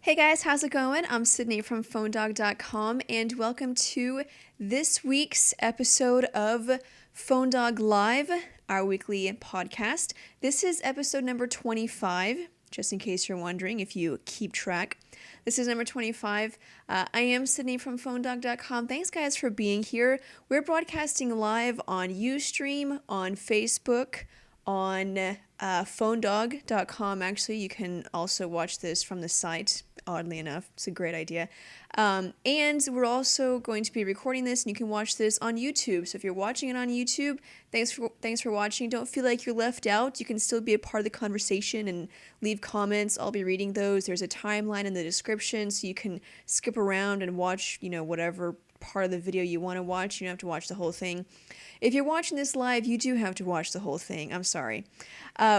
Hey guys, how's it going? I'm Sydney from PhoneDog.com and welcome to this week's episode of Phone Dog Live, our weekly podcast. This is episode number 25, just in case you're wondering if you keep track. This is number 25. I am Sydney from PhoneDog.com. Thanks guys for being here. We're broadcasting live on Ustream, on Facebook, on PhoneDog.com. Actually, you can also watch this from the site. Oddly enough, it's a great idea. And we're also going to be recording this, and you can watch this on YouTube. So if you're watching it on YouTube, thanks for watching. Don't feel like you're left out. You can still be a part of the conversation and leave comments. I'll be reading those. There's a timeline in the description, so you can skip around and watch, whatever part of the video you want to watch. You don't have to watch the whole thing. If you're watching this live, you do have to watch the whole thing. I'm sorry.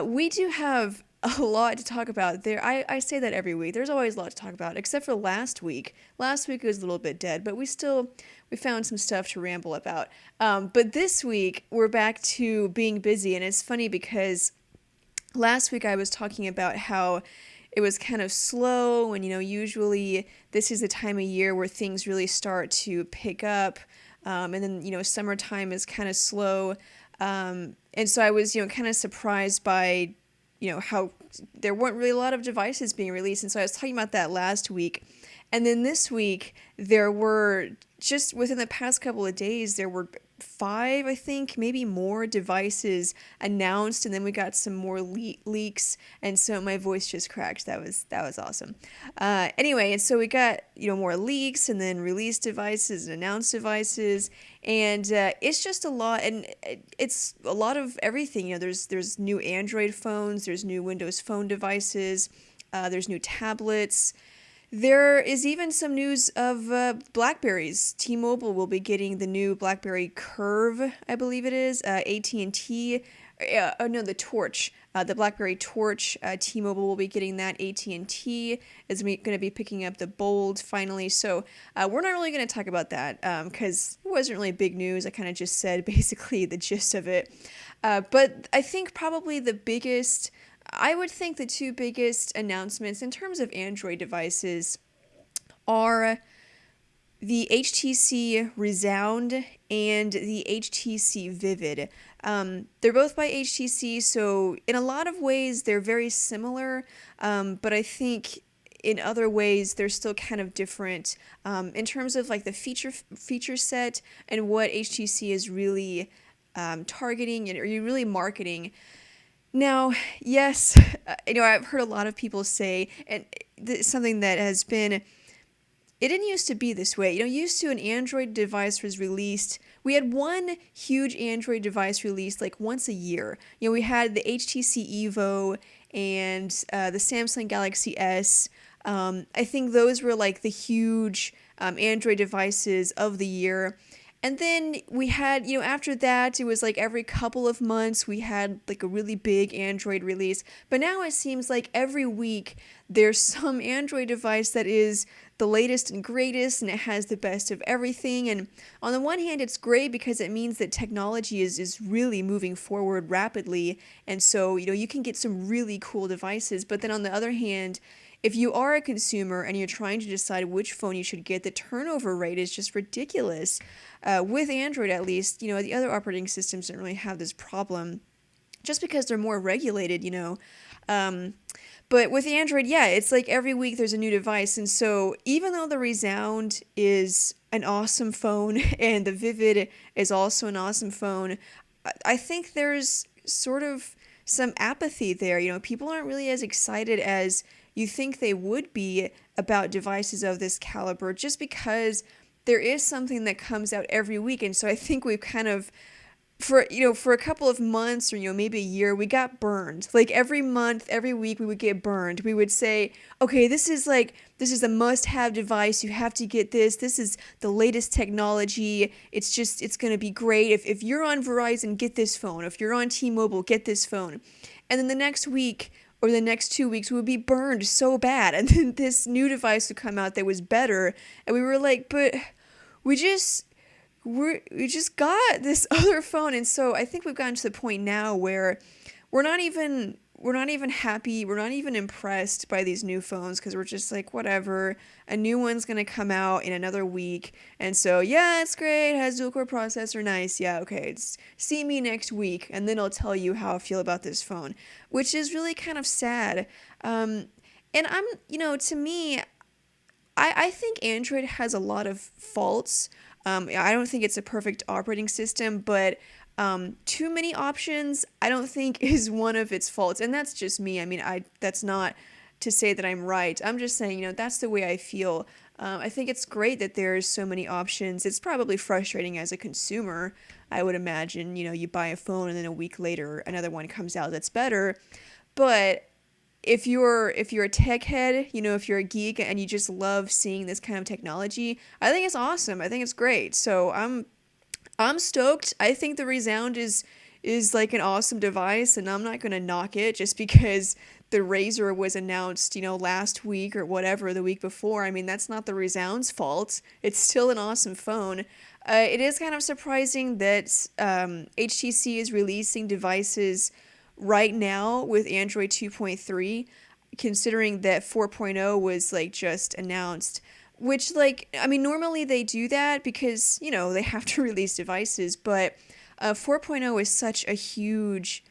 We do have a lot to talk about there. I say that every week. There's always a lot to talk about, except for last week. Last week was a little bit dead, but we found some stuff to ramble about. But this week, we're back to being busy, and it's funny because last week I was talking about how it was kind of slow, and usually this is the time of year where things really start to pick up, and then summertime is kind of slow, and so I was kind of surprised by how there weren't really a lot of devices being released. And so I was talking about that last week. And then this week, there were, just within the past couple of days, there were 5, I think, maybe more devices announced. And then we got some more leaks. And so my voice just cracked. That was awesome. Anyway, and so we got, more leaks and then released devices and announced devices. And it's just a lot, and it's a lot of everything. There's new Android phones, there's new Windows Phone devices, there's new tablets. There is even some news of Blackberries. T-Mobile will be getting the new BlackBerry Curve, I believe it is. AT&T, the Torch. The BlackBerry Torch, T-Mobile will be getting that. AT&T is going to be picking up the Bold finally. So we're not really going to talk about that because it wasn't really big news. I kind of just said basically the gist of it. But I think probably I would think the two biggest announcements in terms of Android devices are the HTC Rezound and the HTC Vivid. They're both by HTC, so in a lot of ways they're very similar, but I think in other ways they're still kind of different in terms of like the feature set and what HTC is really targeting and are you really marketing. Now, yes, I've heard a lot of people say, and something that has been, it didn't used to be this way. Used to an Android device was released. We had one huge Android device released like once a year. We had the HTC Evo and the Samsung Galaxy S. I think those were like the huge Android devices of the year. And then we had, after that, it was like every couple of months we had like a really big Android release. But now it seems like every week there's some Android device that is the latest and greatest and it has the best of everything. And on the one hand, it's great because it means that technology is really moving forward rapidly. And so, you can get some really cool devices. But then on the other hand, if you are a consumer and you're trying to decide which phone you should get, the turnover rate is just ridiculous. With Android, at least, the other operating systems don't really have this problem just because they're more regulated, But with Android, yeah, it's like every week there's a new device. And so even though the Rezound is an awesome phone and the Vivid is also an awesome phone, I think there's sort of some apathy there. People aren't really as excited as you think they would be about devices of this caliber just because there is something that comes out every week. And so I think we've kind of, for a couple of months or maybe a year, we got burned. Like every month, every week we would get burned. We would say, okay, this is a must-have device. You have to get this. This is the latest technology. It's going to be great. If you're on Verizon, get this phone. If you're on T-Mobile, get this phone. And then the next week or the next 2 weeks, we would be burned so bad. And then this new device would come out that was better. And we were like, but we just got this other phone. And so I think we've gotten to the point now where we're not even we're not even happy. We're not even impressed by these new phones because we're just like, whatever. A new one's going to come out in another week. And so, yeah, it's great. It has dual-core processor. Nice. Yeah, okay. See me next week. And then I'll tell you how I feel about this phone, which is really kind of sad. And to me, I think Android has a lot of faults. I don't think it's a perfect operating system, but too many options, I don't think is one of its faults. And that's just me. I mean, that's not to say that I'm right. I'm just saying, that's the way I feel. I think it's great that there's so many options. It's probably frustrating as a consumer, I would imagine. You buy a phone and then a week later another one comes out that's better. But if you're a tech head, if you're a geek and you just love seeing this kind of technology, I think it's awesome. I think it's great. So I'm stoked. I think the Rezound is like an awesome device, and I'm not going to knock it just because the Razer was announced, last week or whatever, the week before. I mean, that's not the Rezound's fault. It's still an awesome phone. It is kind of surprising that HTC is releasing devices right now with Android 2.3, considering that 4.0 was like just announced. Which, normally they do that because, they have to release devices, but 4.0 is such a huge,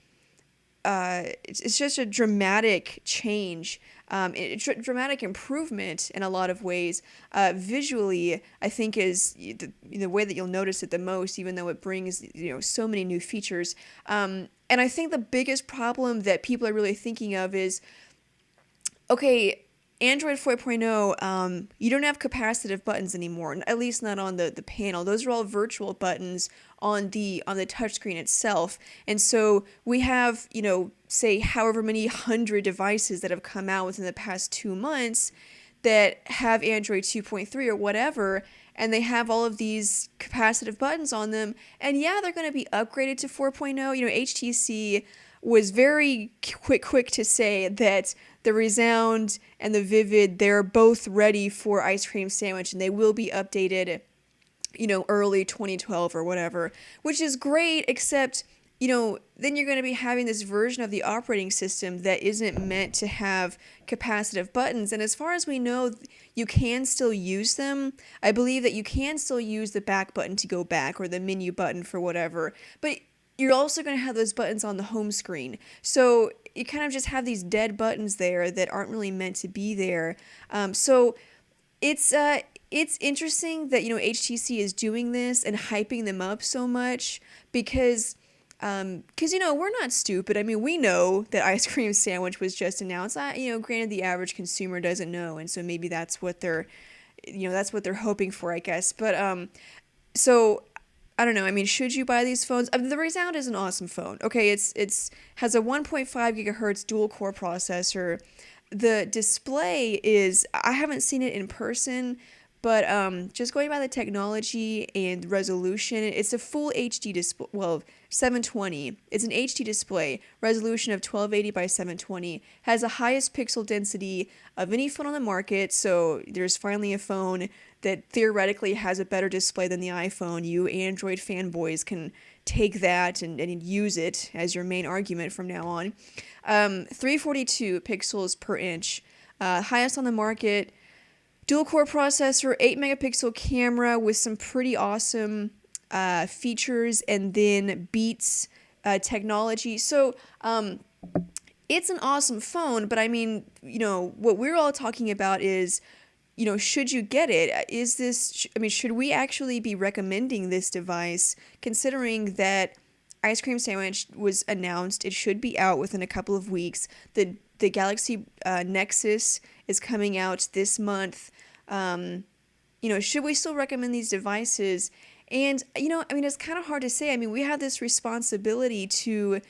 it's just a dramatic change, dramatic improvement in a lot of ways. Visually, I think is the way that you'll notice it the most, even though it brings, so many new features. And I think the biggest problem that people are really thinking of is, okay, Android 4.0, you don't have capacitive buttons anymore, at least not on the panel. Those are all virtual buttons on the touchscreen itself. And so we have, say however many hundred devices that have come out within the past 2 months that have Android 2.3 or whatever, and they have all of these capacitive buttons on them. And yeah, they're going to be upgraded to 4.0. HTC was very quick to say that the Rezound and the Vivid, they're both ready for Ice Cream Sandwich, and they will be updated, early 2012 or whatever, which is great, except, then you're going to be having this version of the operating system that isn't meant to have capacitive buttons. And as far as we know, you can still use them. I believe that you can still use the back button to go back or the menu button for whatever, but you're also going to have those buttons on the home screen. So you kind of just have these dead buttons there that aren't really meant to be there. So it's interesting that, HTC is doing this and hyping them up so much because we're not stupid. I mean, we know that Ice Cream Sandwich was just announced. Granted, the average consumer doesn't know, and so maybe that's what they're hoping for, I guess. But so I don't know. I mean, should you buy these phones? The Rezound is an awesome phone. Okay, it's has a 1.5 gigahertz dual core processor. The display is, I haven't seen it in person, but just going by the technology and resolution, it's a full HD display. Well, 720. It's an HD display, resolution of 1280 by 720. Has the highest pixel density of any phone on the market. So there's finally a phone that theoretically has a better display than the iPhone. You Android fanboys can take that and use it as your main argument from now on. 342 pixels per inch, highest on the market. Dual core processor, 8 megapixel camera with some pretty awesome features, and then Beats technology. So it's an awesome phone, but I mean, what we're all talking about is, should you get it? Should we actually be recommending this device, considering that Ice Cream Sandwich was announced? It should be out within a couple of weeks. The Galaxy Nexus is coming out this month. Should we still recommend these devices? And, it's kind of hard to say. I mean, we have this responsibility to,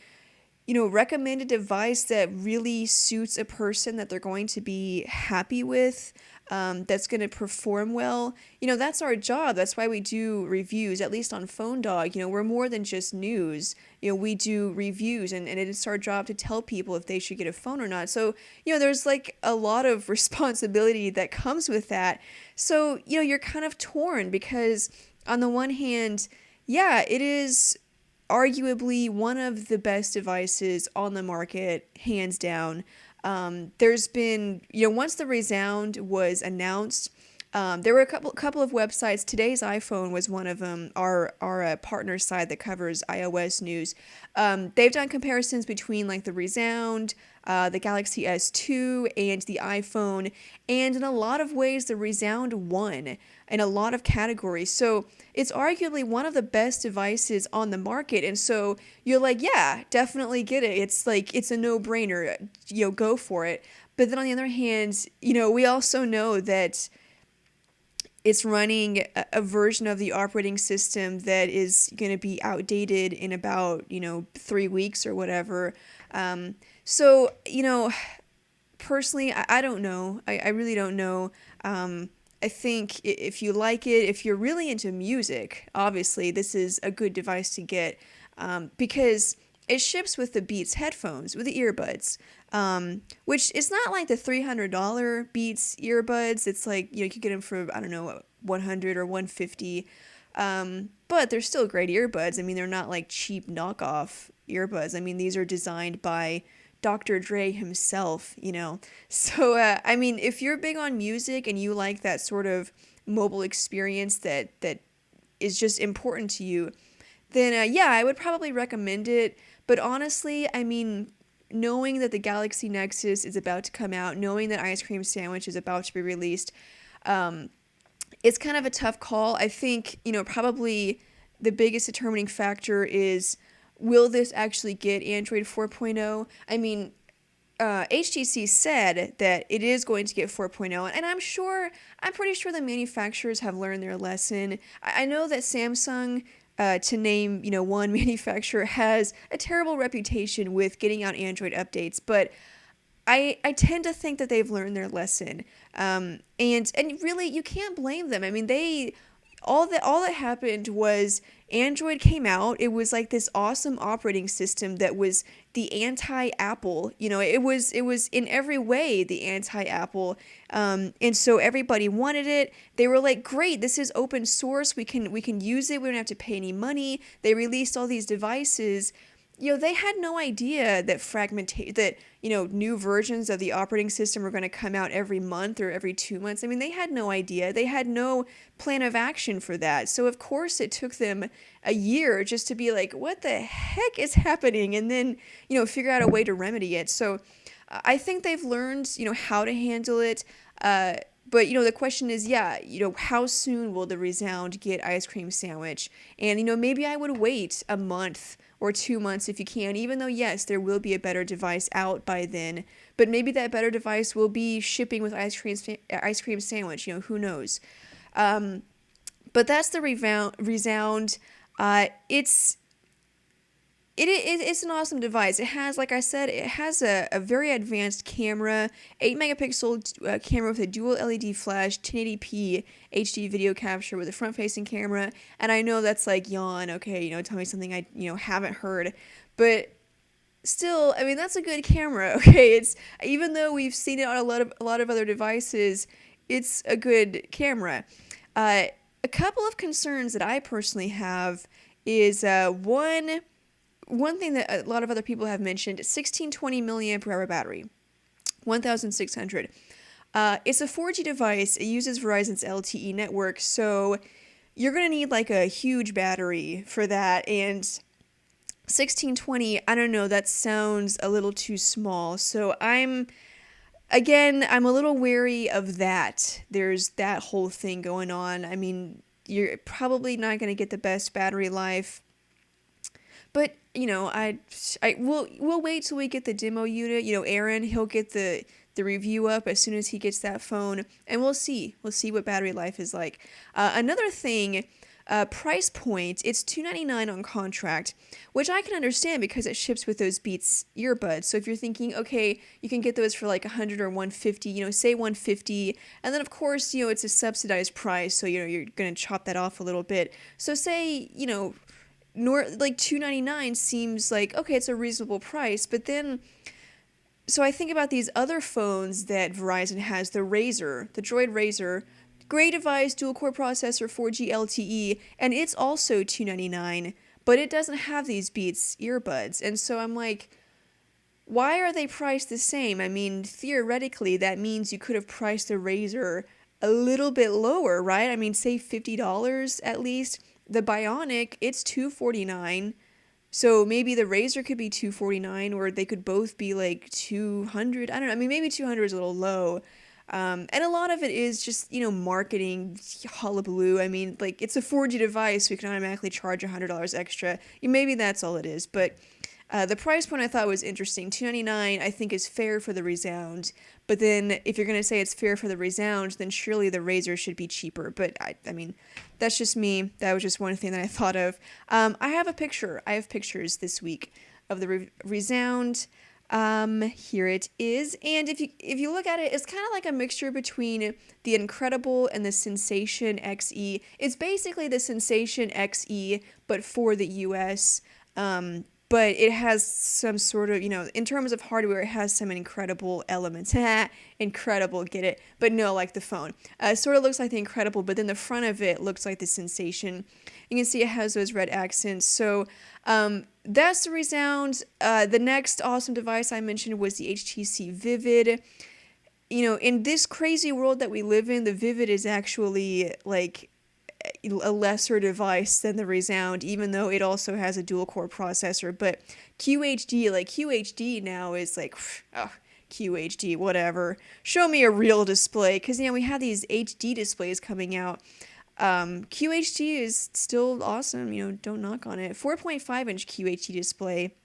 recommend a device that really suits a person that they're going to be happy with, that's going to perform well. That's our job. That's why we do reviews, at least on Phone Dog. We're more than just news. We do reviews, and it's our job to tell people if they should get a phone or not. So, there's like a lot of responsibility that comes with that. So, you're kind of torn because on the one hand, yeah, it is arguably one of the best devices on the market, hands down. There's been, once the Rezound was announced, there were a couple of websites. Today's iPhone was one of them. Our partner site that covers iOS news. They've done comparisons between like the Rezound, the Galaxy S2, and the iPhone, and in a lot of ways, the Rezound won in a lot of categories. So it's arguably one of the best devices on the market, and so you're like, yeah, definitely get it. It's like it's a no-brainer. Go for it. But then on the other hand, we also know that it's running a version of the operating system that is going to be outdated in about, 3 weeks or whatever. So, personally, I don't know. I really don't know. I think if you like it, if you're really into music, obviously this is a good device to get, because it ships with the Beats headphones, with the earbuds, which is not like the $300 Beats earbuds. It's like, you could get them for, I don't know, $100 or $150. But they're still great earbuds. I mean, they're not like cheap knockoff earbuds. I mean, these are designed by Dr. Dre himself, So, I mean, if you're big on music and you like that sort of mobile experience that is just important to you, then, yeah, I would probably recommend it. But honestly, I mean, knowing that the Galaxy Nexus is about to come out, knowing that Ice Cream Sandwich is about to be released, it's kind of a tough call. I think, probably the biggest determining factor is, will this actually get Android 4.0? I mean, HTC said that it is going to get 4.0, and I'm pretty sure the manufacturers have learned their lesson. I know that Samsung, to name, one manufacturer, has a terrible reputation with getting out Android updates, but I tend to think that they've learned their lesson. And really, you can't blame them. I mean, all that happened was Android came out. It was like this awesome operating system that was the anti-Apple. It was in every way the anti-Apple. And so everybody wanted it. They were like, great, this is open source. We can use it. We don't have to pay any money. They released all these devices. They had no idea that new versions of the operating system were going to come out every month or every 2 months. I mean, they had no idea. They had no plan of action for that. So, of course, it took them a year just to be like, what the heck is happening? And then, figure out a way to remedy it. So, I think they've learned, how to handle it. But, the question is, how soon will the Rezound get Ice Cream Sandwich? And, maybe I would wait a month or 2 months if you can, even though, yes, there will be a better device out by then. But maybe that better device will be shipping with Ice Cream Sandwich, who knows. But that's the Rezound. It's an awesome device. It has, like I said, a very advanced camera, 8-megapixel camera with a dual LED flash, 1080p HD video capture with a front-facing camera. And I know that's like yawn. Okay, tell me something I haven't heard, but still, I mean, that's a good camera. Okay, it's, even though we've seen it on a lot of other devices, it's a good camera. A couple of concerns that I personally have is one thing that a lot of other people have mentioned: 1620 milliamp hour battery, 1,600. It's a 4G device. It uses Verizon's LTE network, so you're going to need like a huge battery for that. And 1620, I don't know, that sounds a little too small. So I'm a little wary of that. There's that whole thing going on. I mean, you're probably not going to get the best battery life. But, we'll wait till we get the demo unit. Aaron, he'll get the review up as soon as he gets that phone, and we'll see. We'll see what battery life is like. Another thing, price point, it's $299 on contract, which I can understand because it ships with those Beats earbuds. So if you're thinking, okay, you can get those for like $100 or $150, say $150, and then of course, it's a subsidized price, so you're going to chop that off a little bit. So say, like $299 seems like, okay, it's a reasonable price, but then, so I think about these other phones that Verizon has, the Droid Razr, great device, dual core processor, 4G LTE, and it's also $299, but it doesn't have these Beats earbuds. And so I'm like, why are they priced the same? I mean, theoretically, that means you could have priced the Razr a little bit lower, right? I mean, say $50 at least. The Bionic, it's $249. So maybe the Razr could be $249, or they could both be like $200. I don't know. I mean, maybe $200 is a little low. And a lot of it is just, marketing hullabaloo. I mean, like, it's a 4G device, so we can automatically charge $100 extra. Maybe that's all it is. But the price point I thought was interesting. $299 I think is fair for the Rezound. But then if you're going to say it's fair for the Rezound, then surely the Razr should be cheaper. But I mean, that's just me. That was just one thing that I thought of. I have pictures this week of the Rezound. Here it is. And if you look at it, it's kind of like a mixture between the Incredible and the Sensation XE. It's basically the Sensation XE, but for the US. But it has some sort of, in terms of hardware, it has some incredible elements. Incredible, get it? But no, like the phone. It sort of looks like the Incredible, but then the front of it looks like the Sensation. You can see it has those red accents. So that's the Rezound. The next awesome device I mentioned was the HTC Vivid. In this crazy world that we live in, the Vivid is actually like a lesser device than the Rezound, even though it also has a dual-core processor. But QHD now is like, oh, QHD, whatever. Show me a real display, because, we have these HD displays coming out. QHD is still awesome, don't knock on it. 4.5-inch QHD display.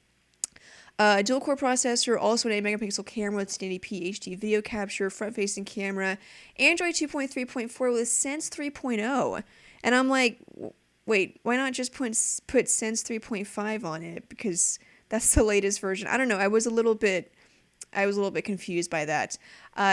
Dual-core processor, also an 8-megapixel camera with 1080p HD video capture, front-facing camera, Android 2.3.4 with Sense 3.0. And I'm like, wait, why not just put Sense 3.5 on it? Because that's the latest version. I don't know. I was a little bit confused by that.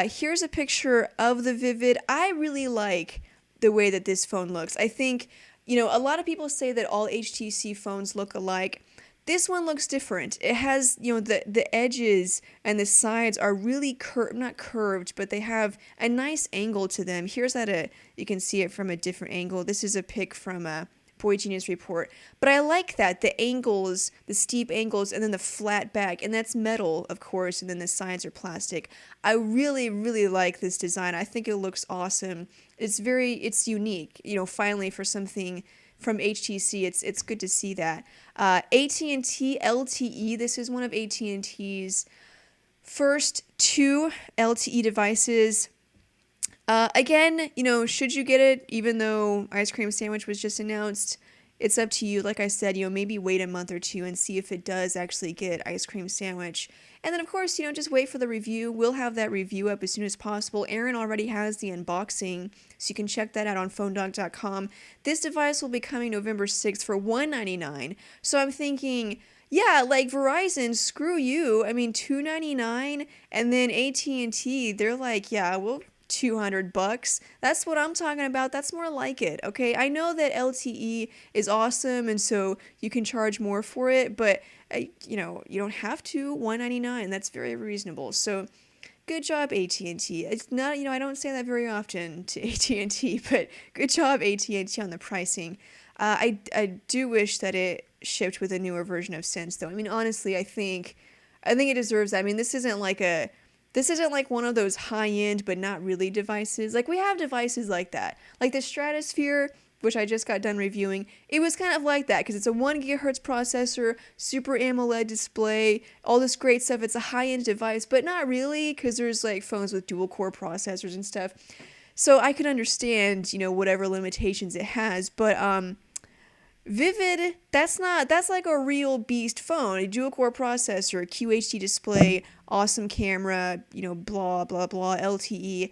Here's a picture of the Vivid. I really like the way that this phone looks. I think, a lot of people say that all HTC phones look alike. This one looks different. It has, the edges and the sides are really not curved, but they have a nice angle to them. Here's you can see it from a different angle. This is a pic from a Boy Genius Report. But I like that, the angles, the steep angles, and then the flat back. And that's metal, of course, and then the sides are plastic. I really, really like this design. I think it looks awesome. It's unique, finally for something from HTC. It's good to see that. at&t LTE, this is one of at&t's first 2 LTE devices. Again, should you get it, even though Ice Cream Sandwich was just announced? It's up to you. Like I said, maybe wait a month or two and see if it does actually get Ice Cream Sandwich. And then, of course, just wait for the review. We'll have that review up as soon as possible. Aaron already has the unboxing, so you can check that out on phonedog.com. This device will be coming November 6th for $199. So I'm thinking, yeah, like Verizon, screw you. I mean, $299, and then at&t, they're like, yeah, we'll $200. That's what I'm talking about. That's more like it. Okay, I know that LTE is awesome, and so you can charge more for it, but you don't have to. $199. That's very reasonable. So good job, at&t. It's not, I don't say that very often to at&t, but good job, at&t, on the pricing. I do wish that it shipped with a newer version of Sense, though. I mean, honestly, I think it deserves that. I mean, this isn't like one of those high-end but not really devices. Like, we have devices like that. Like the Stratosphere, which I just got done reviewing, it was kind of like that because it's a 1 gigahertz processor, Super AMOLED display, all this great stuff. It's a high-end device, but not really, because there's like phones with dual-core processors and stuff. So I could understand, whatever limitations it has, but Vivid, that's like a real beast phone, a dual-core processor, QHD display, awesome camera, blah, blah, blah, LTE.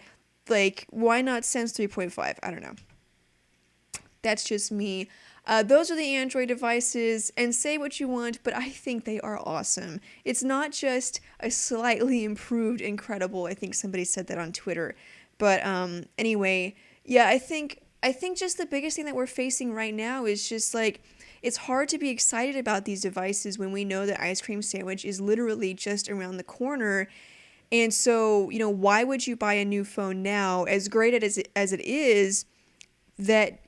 Like, why not Sense 3.5? I don't know. That's just me. Those are the Android devices, and say what you want, but I think they are awesome. It's not just a slightly improved Incredible. I think somebody said that on Twitter. But anyway, yeah, I think just the biggest thing that we're facing right now is just like, it's hard to be excited about these devices when we know that Ice Cream Sandwich is literally just around the corner. And so, why would you buy a new phone now, as great as it is, that,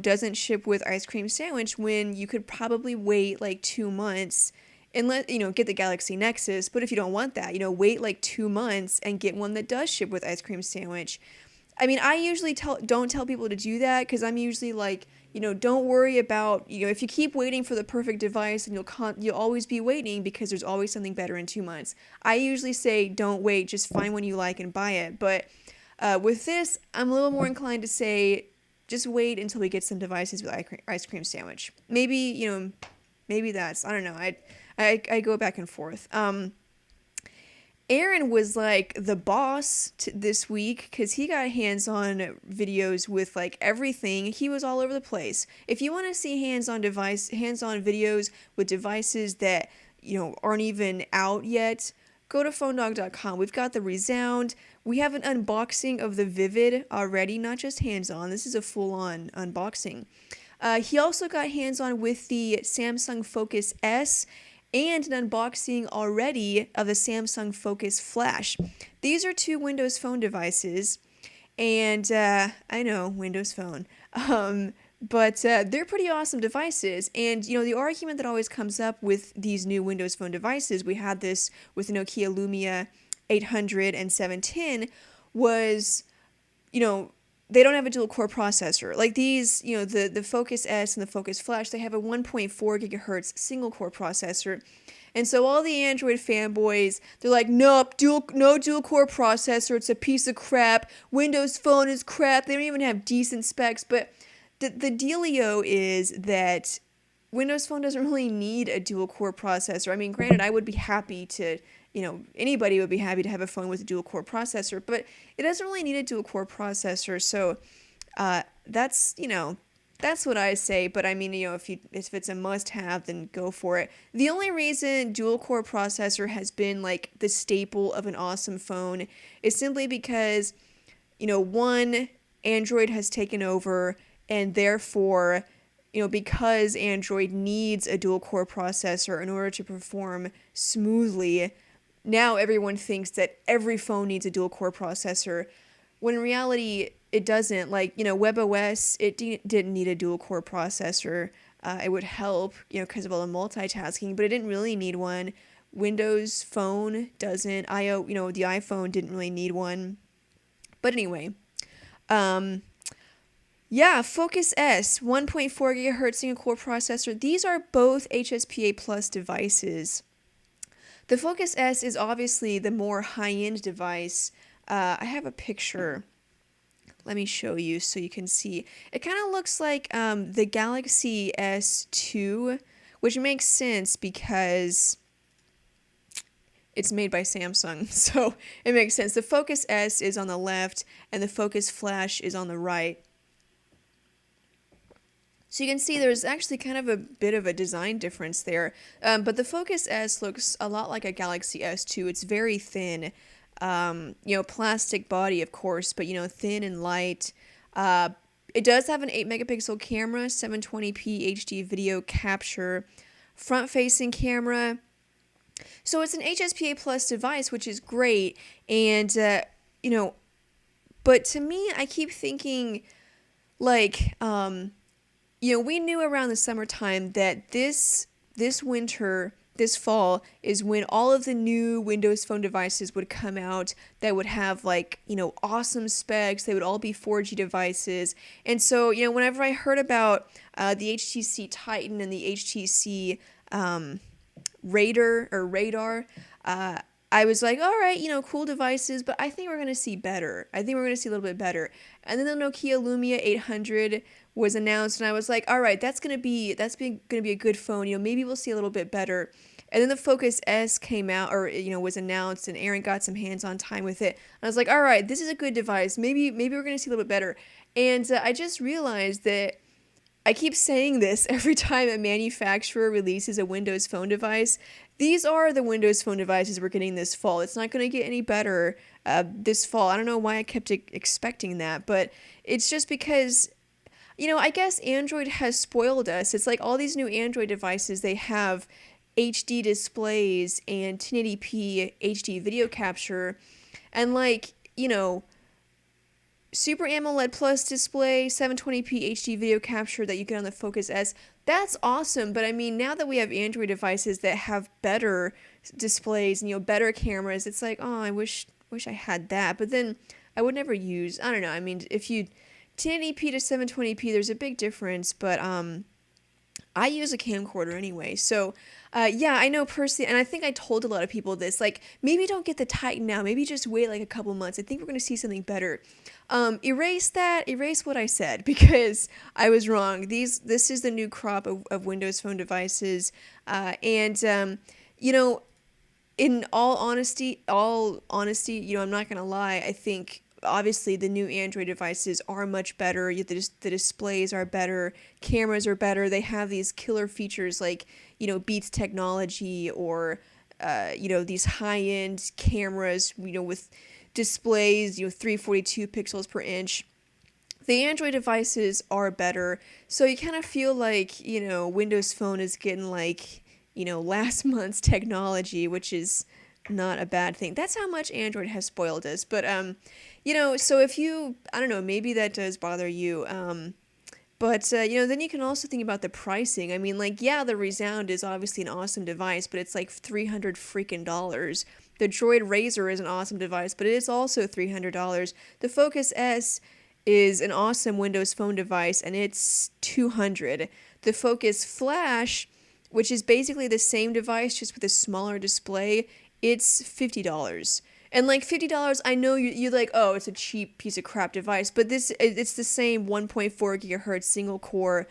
doesn't ship with ice cream sandwich when you could probably wait like 2 months and get the Galaxy Nexus. But if you don't want that, wait like 2 months and get one that does ship with ice cream sandwich. I mean, I usually don't tell people to do that because I'm usually like, don't worry about, if you keep waiting for the perfect device, and you'll always be waiting because there's always something better in 2 months. I usually say don't wait, just find one you like and buy it. But with this, I'm a little more inclined to say just wait until we get some devices with ice cream sandwich. Maybe, maybe that's, I don't know. I go back and forth. Aaron was like the boss this week because he got hands-on videos with like everything. He was all over the place. If you want to see hands-on videos with devices that aren't even out yet, go to phonedog.com. We've got the Rezound. We have an unboxing of the Vivid already, not just hands-on. This is a full-on unboxing. He also got hands-on with the Samsung Focus S and an unboxing already of the Samsung Focus Flash. These are two Windows Phone devices, and I know, Windows Phone, but they're pretty awesome devices. And, the argument that always comes up with these new Windows Phone devices, we had this with the Nokia Lumia 800 and 710, was, they don't have a dual core processor. Like these, the Focus S and the Focus Flash, they have a 1.4 gigahertz single core processor. And so all the Android fanboys, they're like, nope, no dual core processor. It's a piece of crap. Windows Phone is crap. They don't even have decent specs. But the dealio is that Windows Phone doesn't really need a dual core processor. I mean, granted, I would be happy to, anybody would be happy to have a phone with a dual core processor, but it doesn't really need a dual core processor. So that's what I say. But I mean, if it's a must have, then go for it. The only reason dual core processor has been like the staple of an awesome phone is simply because, one, Android has taken over, and therefore, because Android needs a dual core processor in order to perform smoothly, now everyone thinks that every phone needs a dual core processor, when in reality it doesn't. Like, WebOS, it didn't need a dual core processor. It would help, because of all the multitasking, but it didn't really need one. Windows Phone doesn't. The iPhone didn't really need one. But anyway, yeah, Focus S, 1.4 gigahertz single core processor. These are both HSPA Plus devices. The Focus S is obviously the more high-end device. I have a picture. Let me show you so you can see. It kind of looks like the Galaxy S2, which makes sense because it's made by Samsung, so it makes sense. The Focus S is on the left, and the Focus Flash is on the right. So you can see there's actually kind of a bit of a design difference there. But the Focus S looks a lot like a Galaxy S2. It's very thin. Plastic body, of course, but, thin and light. It does have an 8 megapixel camera, 720p HD video capture, front-facing camera. So it's an HSPA Plus device, which is great. And, but to me, I keep thinking, like, we knew around the summertime that this winter, this fall, is when all of the new Windows Phone devices would come out that would have, like, awesome specs. They would all be 4G devices. And so, whenever I heard about the HTC Titan and the HTC Radar, I was like, all right, cool devices, but I think we're going to see better. I think we're going to see a little bit better. And then the Nokia Lumia 800 was announced, and I was like, all right, that's going to be a good phone. Maybe we'll see a little bit better. And then the Focus S came out, or was announced, and Aaron got some hands-on time with it. And I was like, all right, this is a good device. Maybe we're going to see a little bit better. And I just realized that I keep saying this every time a manufacturer releases a Windows Phone device. These are the Windows Phone devices we're getting this fall. It's not going to get any better this fall. I don't know why I kept expecting that, but it's just because, I guess Android has spoiled us. It's like all these new Android devices, they have HD displays and 1080p HD video capture, and Super AMOLED Plus display, 720p HD video capture that you get on the Focus S. That's awesome, but I mean, now that we have Android devices that have better displays and, better cameras, it's like, oh, I wish I had that. But then I would never use, I don't know, I mean, if you 1080p to 720p, there's a big difference, but I use a camcorder anyway, so yeah, I know personally, and I think I told a lot of people this, like, maybe don't get the Titan now, maybe just wait like a couple months. I think we're going to see something better. Erase what I said, because I was wrong. This is the new crop of Windows Phone devices, and in all honesty, I'm not going to lie, I think obviously the new Android devices are much better. The displays are better, cameras are better. They have these killer features like, Beats technology, or these high-end cameras, with displays, 342 pixels per inch. The Android devices are better. So you kind of feel like, Windows Phone is getting like, last month's technology, which is not a bad thing. That's how much Android has spoiled us. But so if you, I don't know, maybe that does bother you. But then you can also think about the pricing. I mean, like, yeah, the Rezound is obviously an awesome device, but it's like $300 freaking dollars. The Droid Razr is an awesome device, but it is also $300. The Focus S is an awesome Windows Phone device, and it's $200. The Focus Flash, which is basically the same device just with a smaller display, it's $50. And like $50, I know you're like, oh, it's a cheap piece of crap device, but it's the same 1.4 gigahertz single core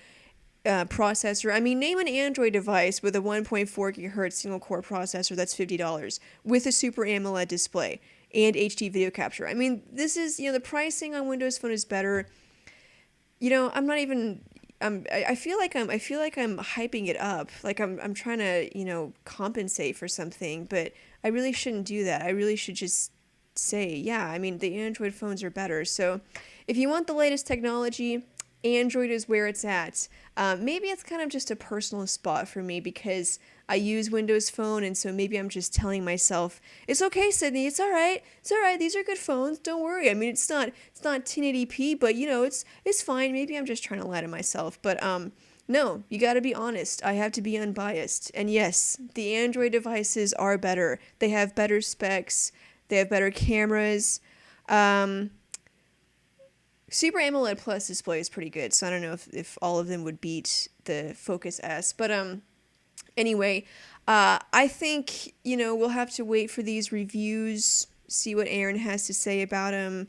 processor. I mean, name an Android device with a 1.4 gigahertz single core processor that's $50 with a Super AMOLED display and HD video capture. I mean, this is, the pricing on Windows Phone is better. I'm not even. I feel like I'm hyping it up. Like I'm trying to, compensate for something, but I really shouldn't do that. I really should just say, yeah, I mean, the Android phones are better. So if you want the latest technology, Android is where it's at. Maybe it's kind of just a personal spot for me because I use Windows Phone, and so maybe I'm just telling myself, it's okay, Sydney, it's all right. It's all right. These are good phones. Don't worry. I mean, it's not 1080p, but it's fine. Maybe I'm just trying to lie to myself. But no, you got to be honest. I have to be unbiased. And yes, the Android devices are better. They have better specs. They have better cameras. Super AMOLED Plus display is pretty good, so I don't know if all of them would beat the Focus S. But anyway, I think, we'll have to wait for these reviews, see what Aaron has to say about them,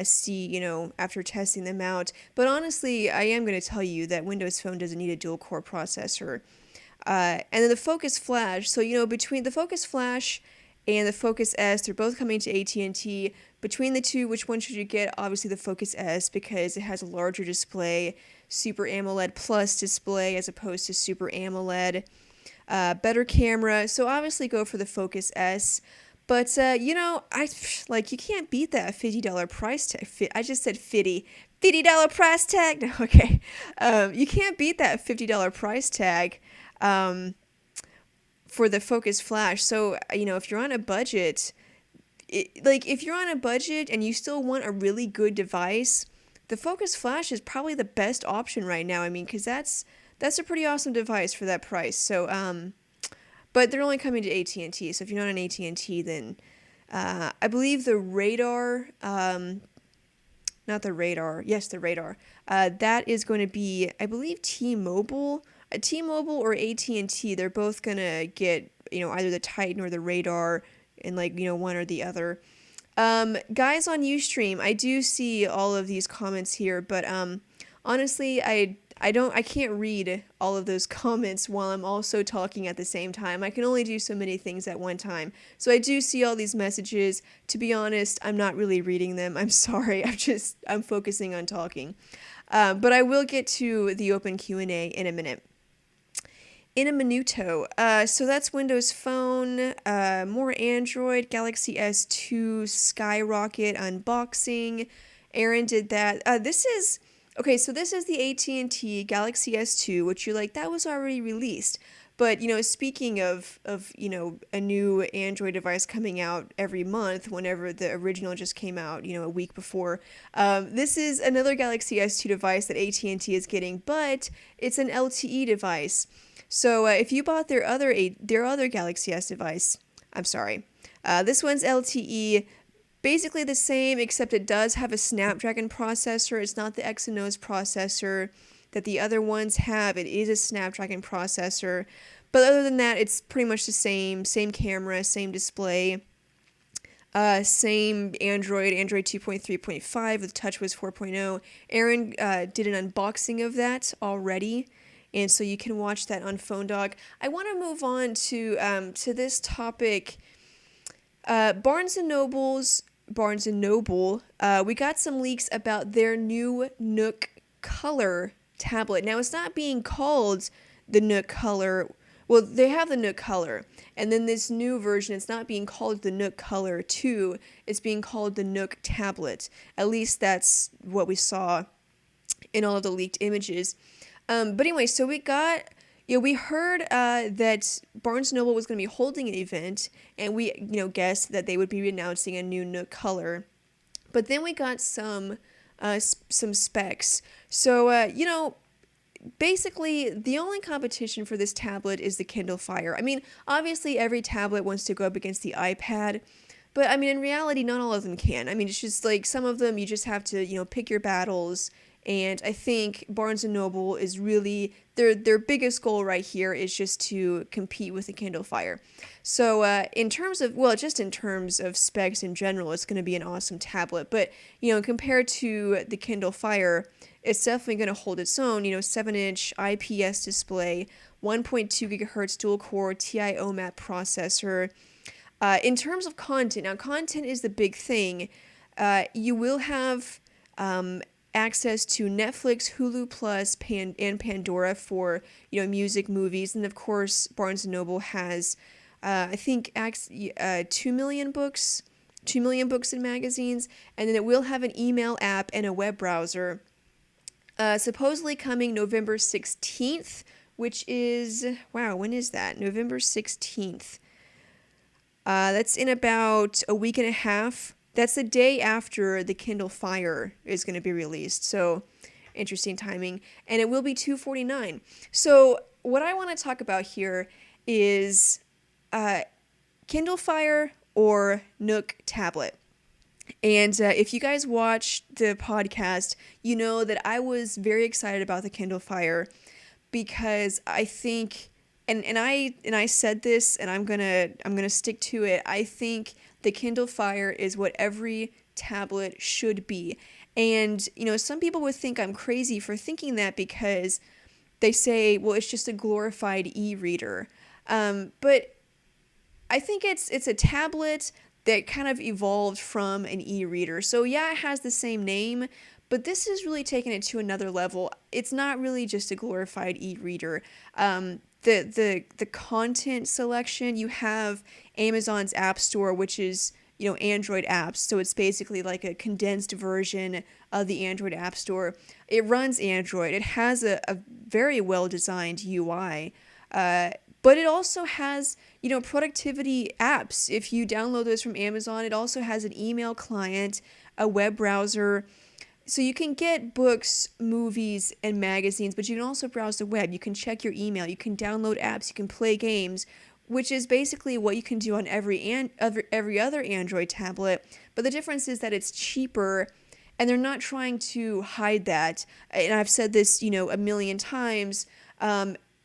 see, after testing them out. But honestly, I am going to tell you that Windows Phone doesn't need a dual-core processor. And then the Focus Flash, so, between the Focus Flash and the Focus S, they're both coming to AT&T. Between the two, which one should you get? Obviously the Focus S, because it has a larger display, Super AMOLED Plus display as opposed to Super AMOLED. Better camera, so obviously go for the Focus S. But, you can't beat that $50 price tag. I just said $50 price tag. No, okay. You can't beat that $50 price tag for the Focus Flash. So, if you're on a budget, if you're on a budget and you still want a really good device, the Focus Flash is probably the best option right now. I mean, because that's a pretty awesome device for that price. So, but they're only coming to AT&T. So if you're not on AT&T, then I believe the Radar, not the Radar, yes, the Radar, that is going to be, I believe, T-Mobile or AT&T. They're both going to get, either the Titan or the Radar, and one or the other. Guys on Ustream, I do see all of these comments here, but honestly, I can't read all of those comments while I'm also talking at the same time. I can only do so many things at one time. So I do see all these messages. To be honest, I'm not really reading them. I'm sorry. I'm focusing on talking. But I will get to the open Q&A in a minute. In a minuto. So that's Windows Phone, more Android, Galaxy S2, Skyrocket unboxing. Aaron did that. This is the AT&T Galaxy S2, which you're like, that was already released. But, speaking of, a new Android device coming out every month, whenever the original just came out, a week before, this is another Galaxy S2 device that AT&T is getting, but it's an LTE device. So if you bought their other Galaxy S device, I'm sorry, this one's LTE, basically the same, except it does have a Snapdragon processor. It's not the Exynos processor that the other ones have. It is a Snapdragon processor. But other than that, it's pretty much the same camera, same display, same Android 2.3.5 with TouchWiz 4.0. Aaron did an unboxing of that already, and so you can watch that on PhoneDog. I want to move on to this topic. Barnes & Noble, we got some leaks about their new NookCOLOR tablet. Now, it's not being called the NookCOLOR. Well, they have the NookCOLOR, and then this new version, it's not being called the NookCOLOR 2, it's being called the Nook tablet. At least that's what we saw in all of the leaked images. But anyway, so we heard that Barnes & Noble was going to be holding an event, and we, guessed that they would be announcing a new NookCOLOR. But then we got some specs. So, basically, the only competition for this tablet is the Kindle Fire. I mean, obviously, every tablet wants to go up against the iPad, but, I mean, in reality, not all of them can. I mean, it's just like some of them you just have to, pick your battles. And I think Barnes & Noble is really, their biggest goal right here is just to compete with the Kindle Fire. So in terms of specs in general, it's going to be an awesome tablet. But, compared to the Kindle Fire, it's definitely going to hold its own. 7-inch IPS display, 1.2 gigahertz dual-core TI OMAP processor. In terms of content, now content is the big thing. You will have access to Netflix, Hulu Plus, and Pandora for music, movies, and of course Barnes & Noble has I think 2 million books in magazines, and then it will have an email app and a web browser. Supposedly coming November 16th, which is, wow, when is that? November 16th. That's in about a week and a half. That's the day after the Kindle Fire is going to be released. So, interesting timing. And it will be $249. So, what I want to talk about here is Kindle Fire or Nook tablet. And if you guys watched the podcast, you know that I was very excited about the Kindle Fire because I think, and I said this, and I'm gonna stick to it. I think the Kindle Fire is what every tablet should be. And, some people would think I'm crazy for thinking that because they say, well, it's just a glorified e-reader. But I think it's a tablet that kind of evolved from an e-reader. So yeah, it has the same name, but this is really taking it to another level. It's not really just a glorified e-reader. The content selection, you have Amazon's App Store, which is, Android apps. So it's basically like a condensed version of the Android App Store. It runs Android. It has a very well-designed UI. But it also has, productivity apps. If you download those from Amazon, it also has an email client, a web browser. So you can get books, movies, and magazines, but you can also browse the web. You can check your email. You can download apps. You can play games, which is basically what you can do on every other Android tablet. But the difference is that it's cheaper, and they're not trying to hide that. And I've said this, a million times.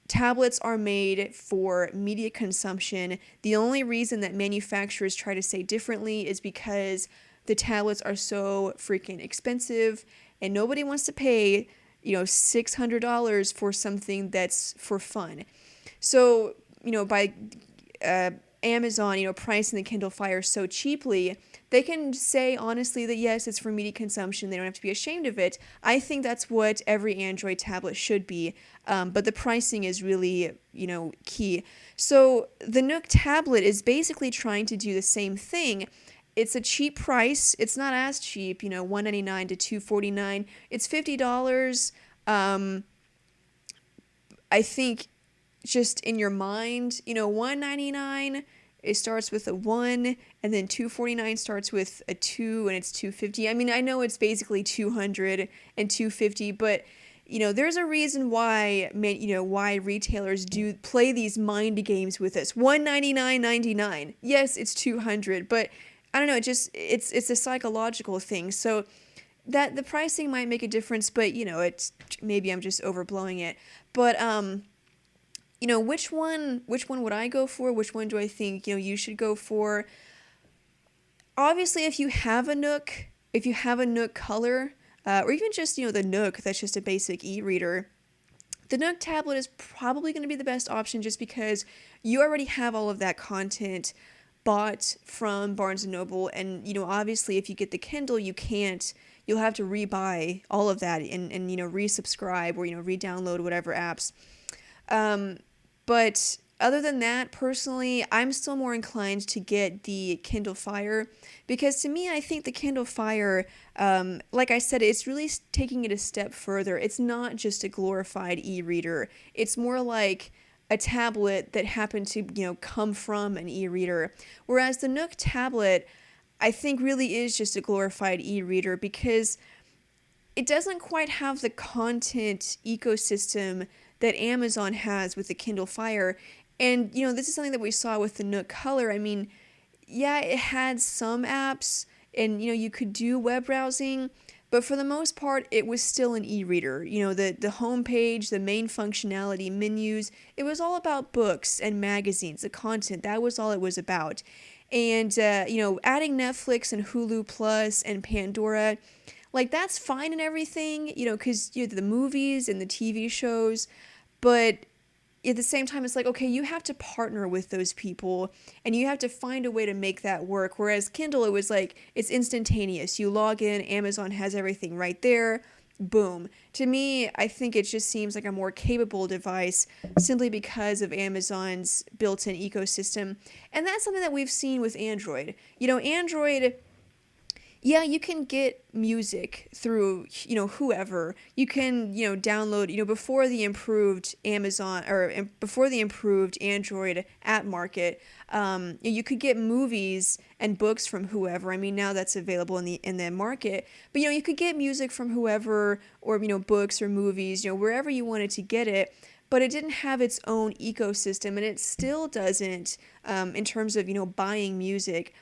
Tablets are made for media consumption. The only reason that manufacturers try to say differently is because the tablets are so freaking expensive and nobody wants to pay, $600 for something that's for fun. So, by Amazon, pricing the Kindle Fire so cheaply, they can say honestly that yes, it's for media consumption. They don't have to be ashamed of it. I think that's what every Android tablet should be. But the pricing is really, key. So the Nook tablet is basically trying to do the same thing. It's a cheap price. It's not as cheap, $199 to $249. It's $50. I think just in your mind, $199, it starts with a 1, and then $249 starts with a 2, and it's $250. I mean, I know it's basically $200 and $250, but there's a reason why why retailers do play these mind games with us. $199.99. Yes, it's $200, but I don't know, it's a psychological thing. So that the pricing might make a difference, but it's maybe I'm just overblowing it. But which one would I go for? Which one do I think you should go for? Obviously, if you have a NOOK, NookCOLOR, or even just the NOOK, that's just a basic e-reader, the NOOK tablet is probably going to be the best option, just because you already have all of that content bought from Barnes & Noble, and obviously if you get the Kindle, you'll have to rebuy all of that and resubscribe or re-download whatever apps. But other than that, personally, I'm still more inclined to get the Kindle Fire, because to me, I think the Kindle Fire, like I said, it's really taking it a step further. It's not just a glorified e-reader. It's more like a tablet that happened to, come from an e-reader. Whereas the NOOK tablet, I think, really is just a glorified e-reader, because it doesn't quite have the content ecosystem that Amazon has with the Kindle Fire. And, this is something that we saw with the NookCOLOR. I mean, yeah, it had some apps and, you could do web browsing, but for the most part, it was still an e-reader. The homepage, the main functionality, menus, it was all about books and magazines, the content. That was all it was about. And, adding Netflix and Hulu Plus and Pandora, like, that's fine and everything, because the movies and the TV shows, but at the same time, it's like, okay, you have to partner with those people and you have to find a way to make that work. Whereas Kindle, it was like, it's instantaneous. You log in, Amazon has everything right there, boom. To me, I think it just seems like a more capable device simply because of Amazon's built-in ecosystem. And that's something that we've seen with Android. Android, yeah, you can get music through, whoever. You can, download, before the improved Amazon, or before the improved Android app market, you could get movies and books from whoever. I mean, now that's available in the market. But, you could get music from whoever, or, books or movies, wherever you wanted to get it. But it didn't have its own ecosystem, and it still doesn't, in terms of, buying music.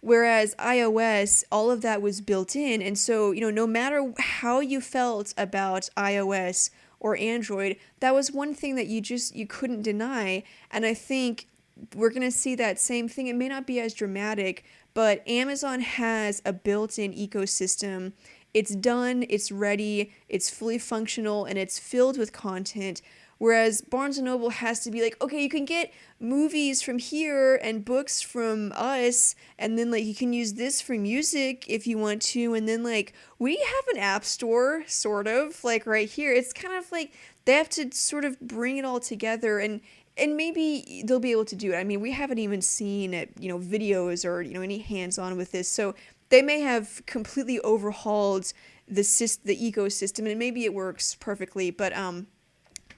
Whereas iOS, all of that was built in. And so, no matter how you felt about iOS or Android, that was one thing that you couldn't deny. And I think we're going to see that same thing. It may not be as dramatic, but Amazon has a built-in ecosystem. It's done, it's ready, it's fully functional, and it's filled with content. Whereas Barnes & Noble has to be like, okay, you can get movies from here and books from us, and then, like, you can use this for music if you want to, and then, like, we have an app store, sort of, like, right here. It's kind of like they have to sort of bring it all together, and maybe they'll be able to do it. I mean, we haven't even seen, videos or, any hands-on with this, so they may have completely overhauled the ecosystem, and maybe it works perfectly, but,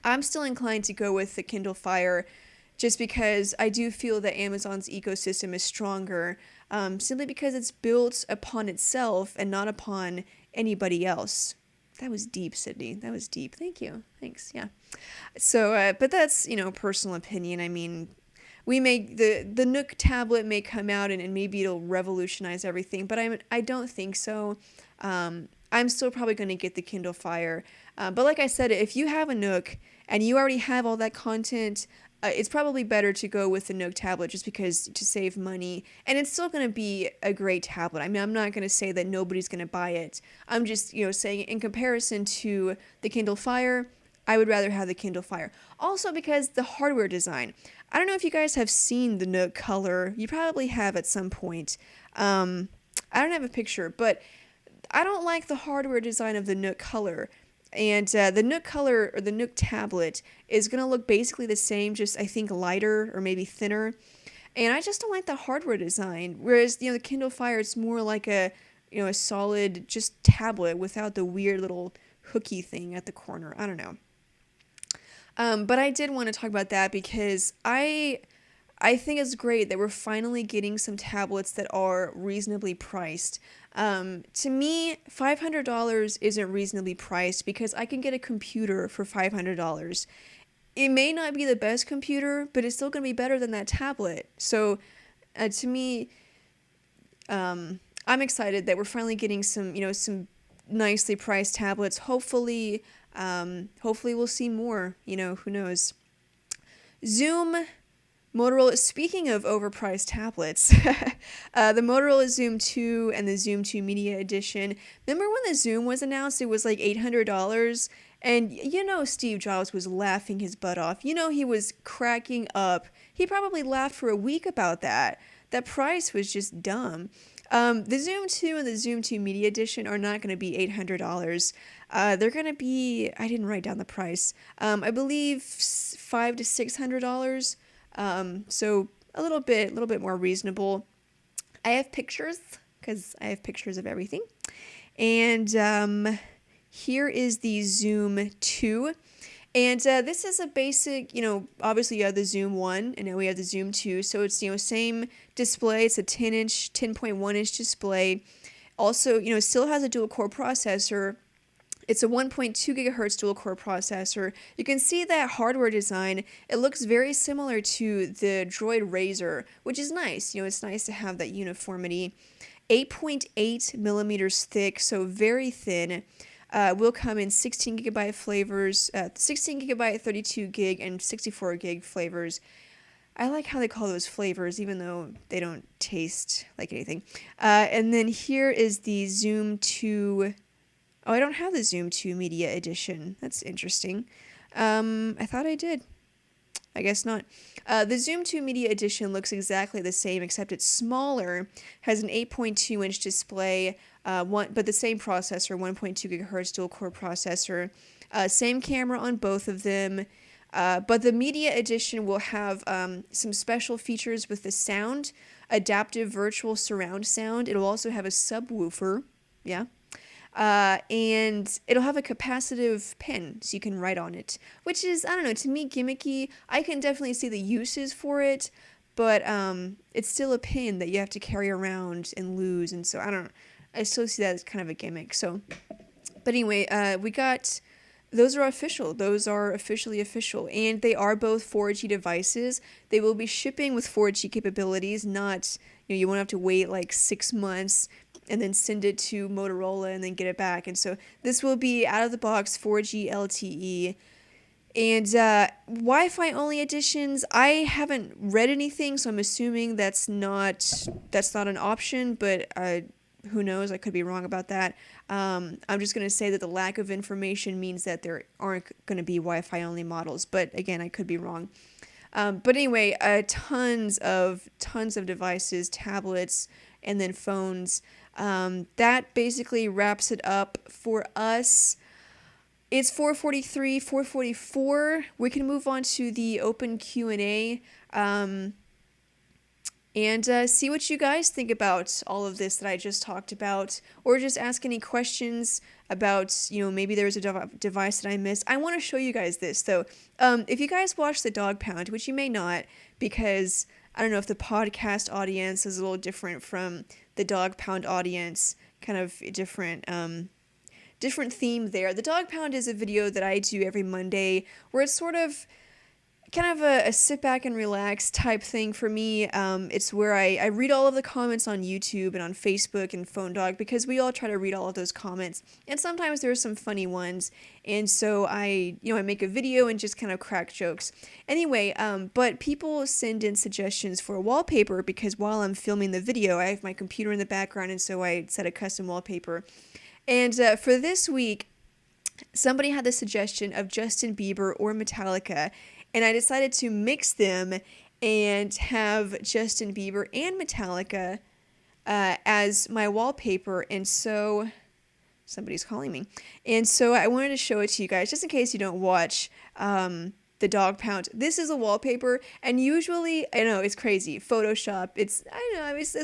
I'm still inclined to go with the Kindle Fire, just because I do feel that Amazon's ecosystem is stronger, simply because it's built upon itself and not upon anybody else. That was deep, Sydney. That was deep. Thank you. Thanks. Yeah. So, but that's, personal opinion. I mean, the NOOK tablet may come out and maybe it'll revolutionize everything, but I don't think so. I'm still probably going to get the Kindle Fire. But like I said, if you have a NOOK and you already have all that content, it's probably better to go with the NOOK tablet, just because to save money. And it's still going to be a great tablet. I mean, I'm not going to say that nobody's going to buy it. I'm just, saying in comparison to the Kindle Fire, I would rather have the Kindle Fire. Also because the hardware design. I don't know if you guys have seen the NookCOLOR. You probably have at some point. I don't have a picture, but I don't like the hardware design of the NookCOLOR. And the NookCOLOR, or the NOOK tablet, is going to look basically the same, just I think lighter or maybe thinner. And I just don't like the hardware design. Whereas, the Kindle Fire, it's more like a solid just tablet without the weird little hooky thing at the corner. I don't know. But I did want to talk about that because I think it's great that we're finally getting some tablets that are reasonably priced. To me, $500 isn't reasonably priced because I can get a computer for $500. It may not be the best computer, but it's still going to be better than that tablet. So, to me, I'm excited that we're finally getting some nicely priced tablets. Hopefully we'll see more. Who knows? Zoom. Motorola, speaking of overpriced tablets, the Motorola Zoom 2 and the Zoom 2 Media Edition. Remember when the Zoom was announced? It was like $800. And Steve Jobs was laughing his butt off. He was cracking up. He probably laughed for a week about that. That price was just dumb. The Zoom 2 and the Zoom 2 Media Edition are not going to be $800. They're going to be, I didn't write down the price. I believe $500 to $600. So a little bit more reasonable. I have pictures because I have pictures of everything. And here is the Zoom 2. And this is a basic, obviously you have the Zoom 1 and now we have the Zoom 2. So it's, same display. It's a 10.1 inch display. Also, still has a dual core processor. It's a 1.2 gigahertz dual core processor. You can see that hardware design. It looks very similar to the Droid Razr, which is nice. It's nice to have that uniformity. 8.8 millimeters thick, so very thin. Will come in 16 gigabyte flavors, 16 gigabyte, 32 gig, and 64 gig flavors. I like how they call those flavors, even though they don't taste like anything. And then here is the Zoom 2. Oh, I don't have the Zoom 2 Media Edition. That's interesting. I thought I did. I guess not. The Zoom 2 Media Edition looks exactly the same, except it's smaller, has an 8.2 inch display, but the same processor, 1.2 gigahertz dual core processor. Same camera on both of them. But the Media Edition will have some special features with the sound, adaptive virtual surround sound. It'll also have a subwoofer. Yeah. And it'll have a capacitive pen so you can write on it, which is, I don't know, to me gimmicky. I can definitely see the uses for it, but it's still a pen that you have to carry around and lose, and so I still see that as kind of a gimmick. So, but anyway, those are official. Those are officially official, and they are both 4G devices. They will be shipping with 4G capabilities, not, you won't have to wait like 6 months and then send it to Motorola and then get it back. And so this will be out of the box 4G LTE. And Wi-Fi only editions, I haven't read anything, so I'm assuming that's not an option, but who knows, I could be wrong about that. I'm just going to say that the lack of information means that there aren't going to be Wi-Fi only models, but again, I could be wrong. But anyway, tons of devices, tablets, and then phones. That basically wraps it up for us. It's 4:43, 4:44. We can move on to the open Q&A and see what you guys think about all of this that I just talked about, or just ask any questions about, maybe there's a device that I missed. I want to show you guys this, though. If you guys watch the Dog Pound, which you may not, because I don't know if the podcast audience is a little different from the Dog Pound audience, kind of different theme there. The Dog Pound is a video that I do every Monday where it's sort of kind of a sit back and relax type thing for me. It's where I read all of the comments on YouTube and on Facebook and Phone Dog, because we all try to read all of those comments, and sometimes there are some funny ones, and so I make a video and just kind of crack jokes. Anyway, but people send in suggestions for a wallpaper, because while I'm filming the video, I have my computer in the background, and so I set a custom wallpaper. And for this week, somebody had the suggestion of Justin Bieber or Metallica, and I decided to mix them and have Justin Bieber and Metallica as my wallpaper. And so, somebody's calling me. And so I wanted to show it to you guys, just in case you don't watch the Dog Pound. This is a wallpaper, and usually, I know, it's crazy. Photoshop, it's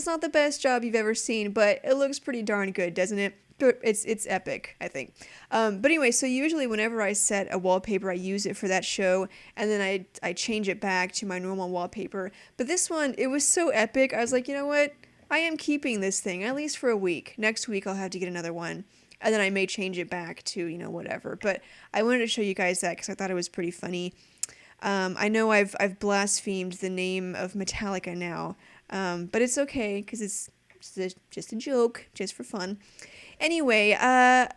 not the best job you've ever seen, but it looks pretty darn good, doesn't it? It's epic, I think. But anyway, so usually whenever I set a wallpaper, I use it for that show, and then I change it back to my normal wallpaper. But this one, it was so epic. I was like, you know what? I am keeping this thing at least for a week. Next week I'll have to get another one, and then I may change it back to whatever. But I wanted to show you guys that because I thought it was pretty funny. I know I've blasphemed the name of Metallica now, but it's okay because it's just a joke, just for fun. Anyway,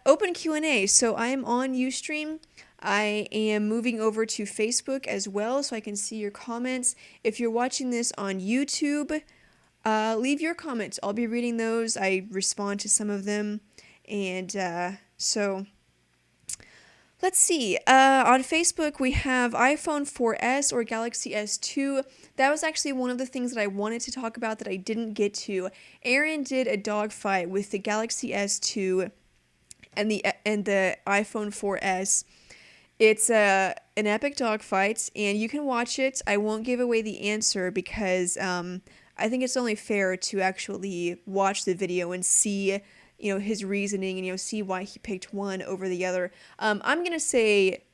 open Q&A. So I am on Ustream. I am moving over to Facebook as well so I can see your comments. If you're watching this on YouTube, leave your comments. I'll be reading those. I respond to some of them. And so let's see. On Facebook, we have iPhone 4S or Galaxy S2. That was actually one of the things that I wanted to talk about that I didn't get to. Aaron did a dogfight with the Galaxy S2 and the iPhone 4S. It's an epic dogfight, and you can watch it. I won't give away the answer because I think it's only fair to actually watch the video and see his reasoning and, see why he picked one over the other. I'm going to say,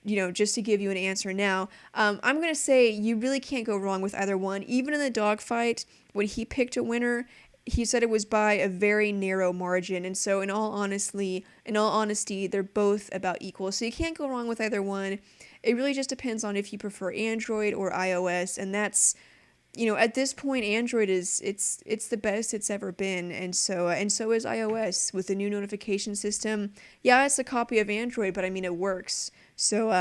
just to give you an answer now, I'm going to say you really can't go wrong with either one. Even in the dogfight, when he picked a winner, he said it was by a very narrow margin. And so in all honesty, they're both about equal. So you can't go wrong with either one. It really just depends on if you prefer Android or iOS. And that's, at this point, Android it's the best it's ever been, and so is iOS with the new notification system. Yeah, it's a copy of Android, but I mean it works. So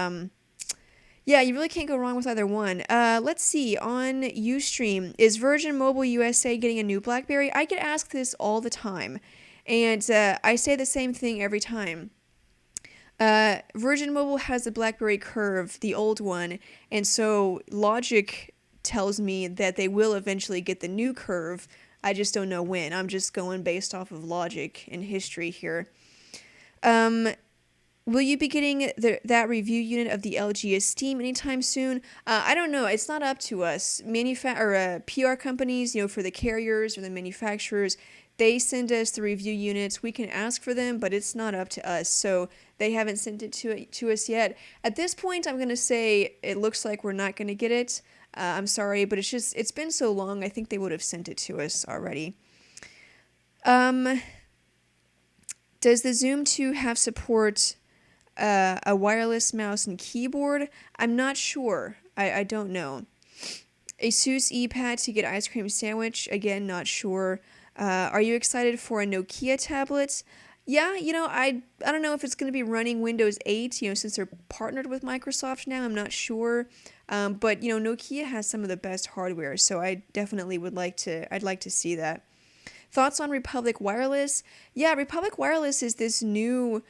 yeah, you really can't go wrong with either one. Let's see, on Ustream, is Virgin Mobile USA getting a new BlackBerry? I get asked this all the time, and I say the same thing every time. Virgin Mobile has the BlackBerry Curve, the old one, and so logic tells me that they will eventually get the new Curve. I just don't know when. I'm just going based off of logic and history here. Will you be getting that review unit of the LG Esteem anytime soon? I don't know. It's not up to us. PR companies, for the carriers or the manufacturers, they send us the review units. We can ask for them, but it's not up to us. So they haven't sent it to us yet. At this point, I'm going to say it looks like we're not going to get it. I'm sorry, but it's been so long, I think they would have sent it to us already. Does the Zoom 2 have support a wireless mouse and keyboard? I'm not sure. I don't know. Asus ePad to get ice cream sandwich? Again, not sure. Are you excited for a Nokia tablet? Yeah, I don't know if it's going to be running Windows 8, since they're partnered with Microsoft now. I'm not sure. But, Nokia has some of the best hardware, so I definitely I'd like to see that. Thoughts on Republic Wireless? Yeah, Republic Wireless is this new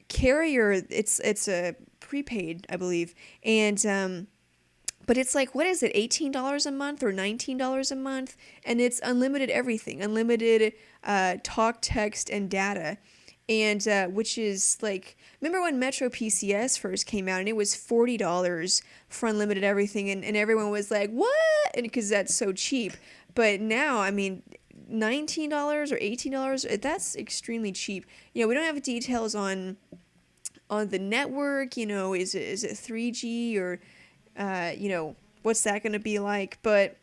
carrier. It's a prepaid, I believe. And but it's like, what is it, $18 a month or $19 a month? And it's unlimited everything, unlimited talk, text, and data. And which is like, remember when Metro PCS first came out and it was $40 for unlimited everything, and everyone was like, what? And because that's so cheap. But now, I mean, $19 or $18, that's extremely cheap. We don't have details on the network, is it 3G or what's that going to be like? But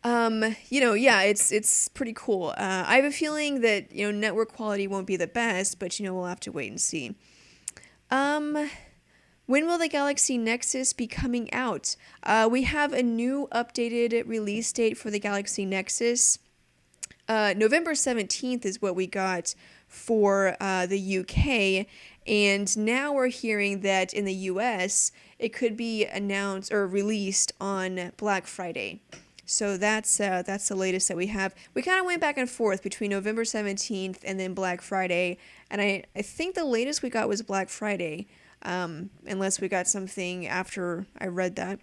yeah, it's pretty cool. I have a feeling that, network quality won't be the best, but, we'll have to wait and see. When will the Galaxy Nexus be coming out? We have a new updated release date for the Galaxy Nexus. November 17th is what we got for the UK, and now we're hearing that in the US, it could be announced or released on Black Friday. So that's the latest that we have. We kind of went back and forth between November 17th and then Black Friday. And I think the latest we got was Black Friday, unless we got something after I read that.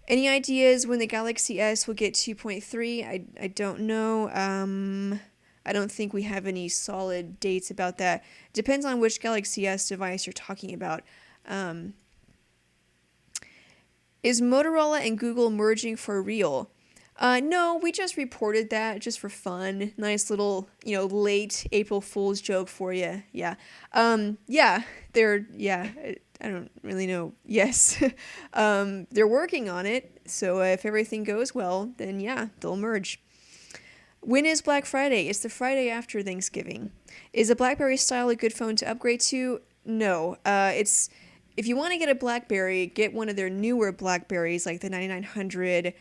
Any ideas when the Galaxy S will get 2.3? I don't know. I don't think we have any solid dates about that. Depends on which Galaxy S device you're talking about. Is Motorola and Google merging for real? No, we just reported that just for fun. Nice little, late April Fool's joke for you. Yeah. Yeah, I don't really know. Yes. They're working on it. So if everything goes well, then yeah, they'll merge. When is Black Friday? It's the Friday after Thanksgiving. Is a BlackBerry style a good phone to upgrade to? No. It's if you want to get a BlackBerry, get one of their newer BlackBerries like the 9900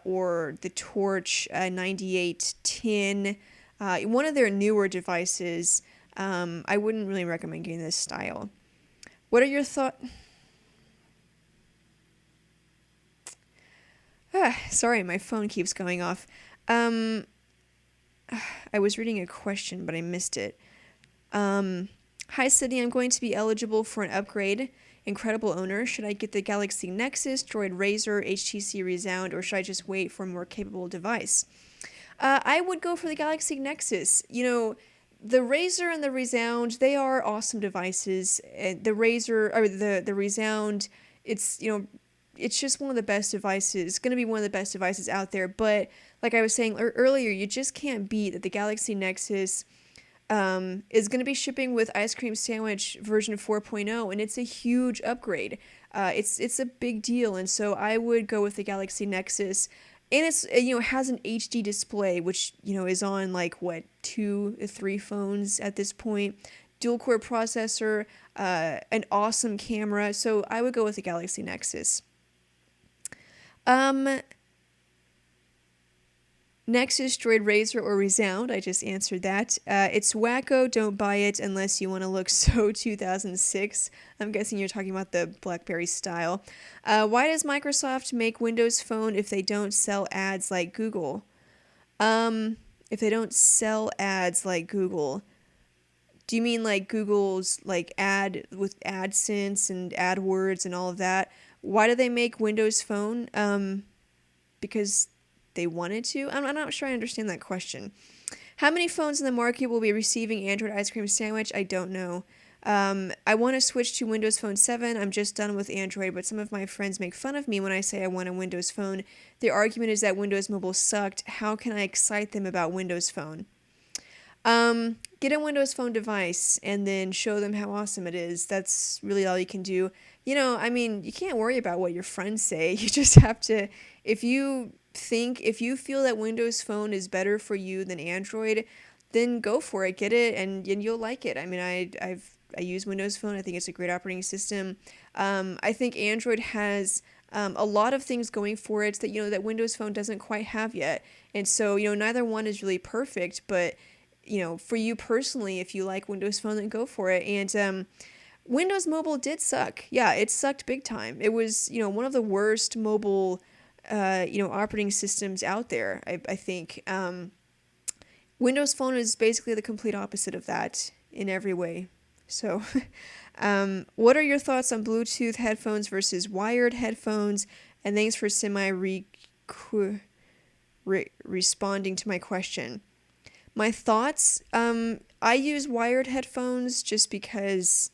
or the Torch 9810. One of their newer devices. I wouldn't really recommend getting this style. What are your thoughts? Sorry, my phone keeps going off. Um, I was reading a question, but I missed it. Hi, Sydney. I'm going to be eligible for an upgrade. Incredible owner. Should I get the Galaxy Nexus, Droid Razr, HTC Rezound, or should I just wait for a more capable device? I would go for the Galaxy Nexus. The Razr and the Rezound, they are awesome devices. The Razr, or the Rezound, it's just one of the best devices. It's going to be one of the best devices out there. But like I was saying earlier, you just can't beat that the Galaxy Nexus is going to be shipping with Ice Cream Sandwich version 4.0, and it's a huge upgrade. It's a big deal, and so I would go with the Galaxy Nexus. And it has an HD display, which is on like 2-3 phones at this point. Dual core processor, an awesome camera. So I would go with the Galaxy Nexus. Nexus, Droid Razr, or Rezound. I just answered that. It's wacko. Don't buy it unless you want to look so 2006. I'm guessing you're talking about the BlackBerry style. Why does Microsoft make Windows Phone if they don't sell ads like Google? If they don't sell ads like Google, do you mean like Google's like ad with AdSense and AdWords and all of that? Why do they make Windows Phone? Because they wanted to? I'm not sure I understand that question. How many phones in the market will be receiving Android Ice Cream Sandwich? I don't know. I want to switch to Windows Phone 7. I'm just done with Android, but some of my friends make fun of me when I say I want a Windows Phone. Their argument is that Windows Mobile sucked. How can I excite them about Windows Phone? Get a Windows Phone device and then show them how awesome it is. That's really all you can do. You can't worry about what your friends say. You just have to, if you feel that Windows Phone is better for you than Android, then go for it, get it, and you'll like it. I mean, I use Windows Phone. I think it's a great operating system. I think Android has a lot of things going for it that Windows Phone doesn't quite have yet. And so neither one is really perfect, but for you personally, if you like Windows Phone, then go for it. And Windows Mobile did suck. Yeah, it sucked big time. It was one of the worst mobile operating systems out there, I think. Windows Phone is basically the complete opposite of that in every way. So, what are your thoughts on Bluetooth headphones versus wired headphones? And thanks for responding to my question. My thoughts, I use wired headphones just because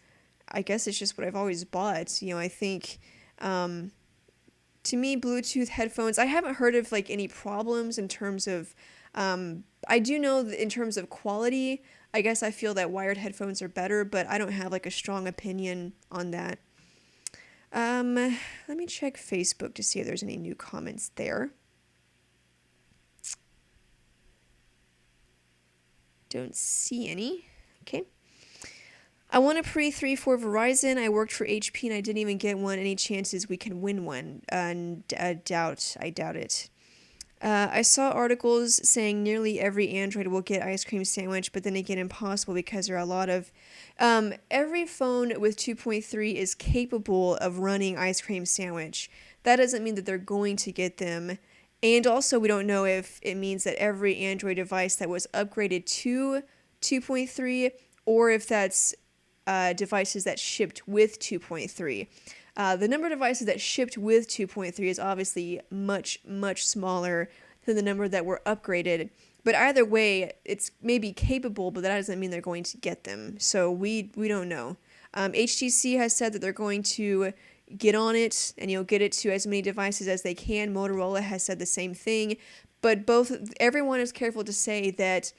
I guess it's just what I've always bought. I think, to me, Bluetooth headphones, I haven't heard of any problems in terms of, I do know that in terms of quality, I guess I feel that wired headphones are better, but I don't have a strong opinion on that. Let me check Facebook to see if there's any new comments there. Don't see any. Okay. I want a pre-3 for Verizon. I worked for HP and I didn't even get one. Any chances we can win one? I doubt it. I saw articles saying nearly every Android will get Ice Cream Sandwich, but then again, impossible because there are a lot of... every phone with 2.3 is capable of running Ice Cream Sandwich. That doesn't mean that they're going to get them. And also, we don't know if it means that every Android device that was upgraded to 2.3 or if that's devices that shipped with 2.3. The number of devices that shipped with 2.3 is obviously much, much smaller than the number that were upgraded. But either way, it's maybe capable, but that doesn't mean they're going to get them. So we don't know. HTC has said that they're going to get on it and get it to as many devices as they can. Motorola has said the same thing, but everyone is careful to say that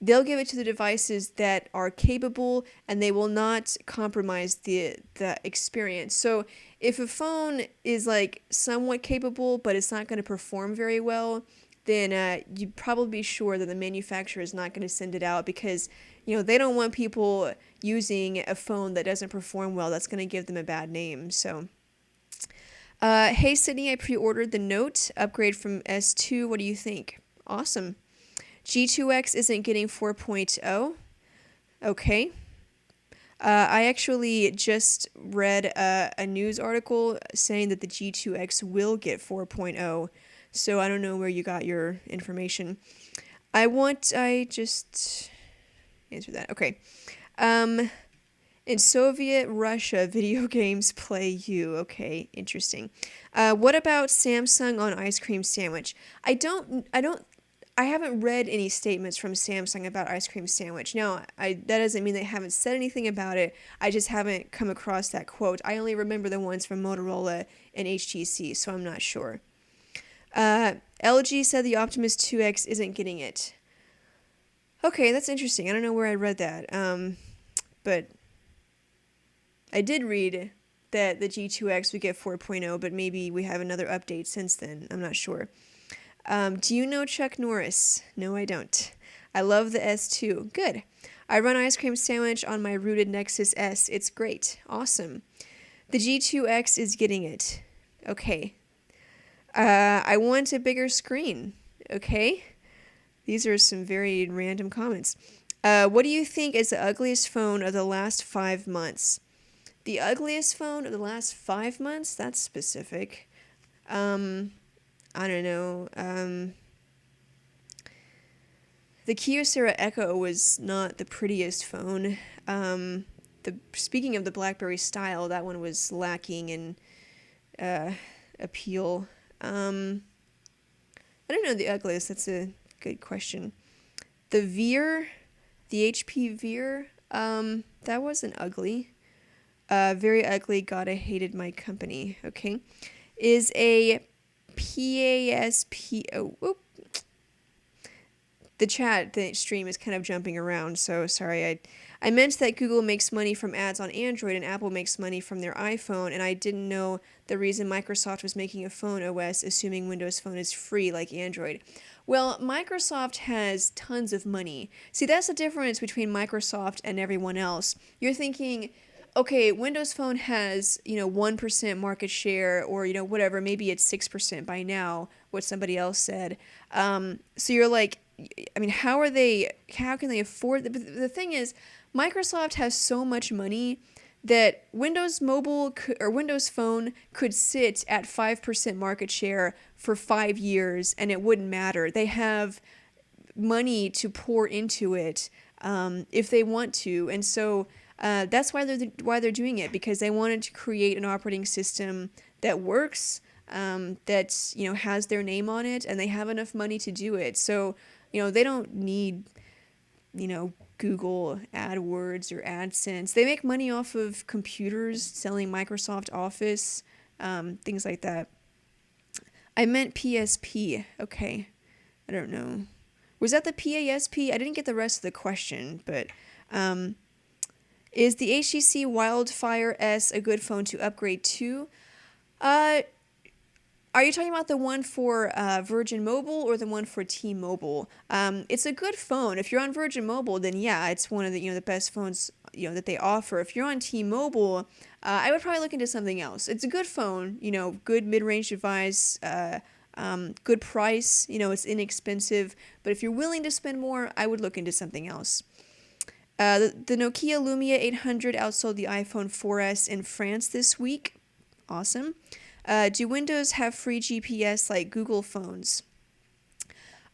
they'll give it to the devices that are capable, and they will not compromise the experience. So if a phone is like somewhat capable, but it's not going to perform very well, then you'd probably be sure that the manufacturer is not going to send it out, because they don't want people using a phone that doesn't perform well. That's going to give them a bad name. So hey Sydney, I pre-ordered the Note upgrade from S2. What do you think? Awesome. G2X isn't getting 4.0. Okay. I actually just read a news article saying that the G2X will get 4.0. So I don't know where you got your information. I just answer that. Okay. In Soviet Russia, video games play you. Okay, interesting. What about Samsung on ice cream sandwich? I haven't read any statements from Samsung about ice cream sandwich. Now, that doesn't mean they haven't said anything about it. I just haven't come across that quote. I only remember the ones from Motorola and HTC, so I'm not sure. LG said the Optimus 2X isn't getting it. Okay, that's interesting. I don't know where I read that. But I did read that the G2X would get 4.0, but maybe we have another update since then. I'm not sure. Do you know Chuck Norris? No, I don't. I love the S2. Good. I run ice cream sandwich on my rooted Nexus S. It's great. Awesome. The G2X is getting it. Okay. I want a bigger screen. Okay. These are some very random comments. What do you think is the ugliest phone of the last 5 months? The ugliest phone of the last 5 months? That's specific. I don't know. The Kyocera Echo was not the prettiest phone. Speaking of the BlackBerry style, that one was lacking in appeal. I don't know the ugliest. That's a good question. The Veer, the HP Veer, that wasn't ugly. Very ugly. God, I hated my company. Okay. Is a PASP. Oh, whoop. The stream is kind of jumping around, so sorry. I meant that Google makes money from ads on Android and Apple makes money from their iPhone, and I didn't know the reason Microsoft was making a phone OS assuming Windows Phone is free like Android. Well, Microsoft has tons of money. See, that's the difference between Microsoft and everyone else. You're thinking, okay, Windows Phone has, 1% market share, or, whatever, maybe it's 6% by now, what somebody else said. So you're like, I mean, how can they afford the thing is, Microsoft has so much money that Windows Mobile or Windows Phone could sit at 5% market share for 5 years and it wouldn't matter. They have money to pour into it if they want to, and so that's why they're doing it, because they wanted to create an operating system that works, that has their name on it, and they have enough money to do it. So they don't need Google AdWords or AdSense. They make money off of computers, selling Microsoft Office, things like that. I meant PSP. Okay, I don't know. Was that the PASP? I didn't get the rest of the question, but is the HTC Wildfire S a good phone to upgrade to? Are you talking about the one for Virgin Mobile or the one for T-Mobile? It's a good phone. If you're on Virgin Mobile, then yeah, it's one of the the best phones that they offer. If you're on T-Mobile, I would probably look into something else. It's a good phone, good mid-range device, good price. It's inexpensive. But if you're willing to spend more, I would look into something else. The Nokia Lumia 800 outsold the iPhone 4S in France this week. Awesome. Do Windows have free GPS like Google phones?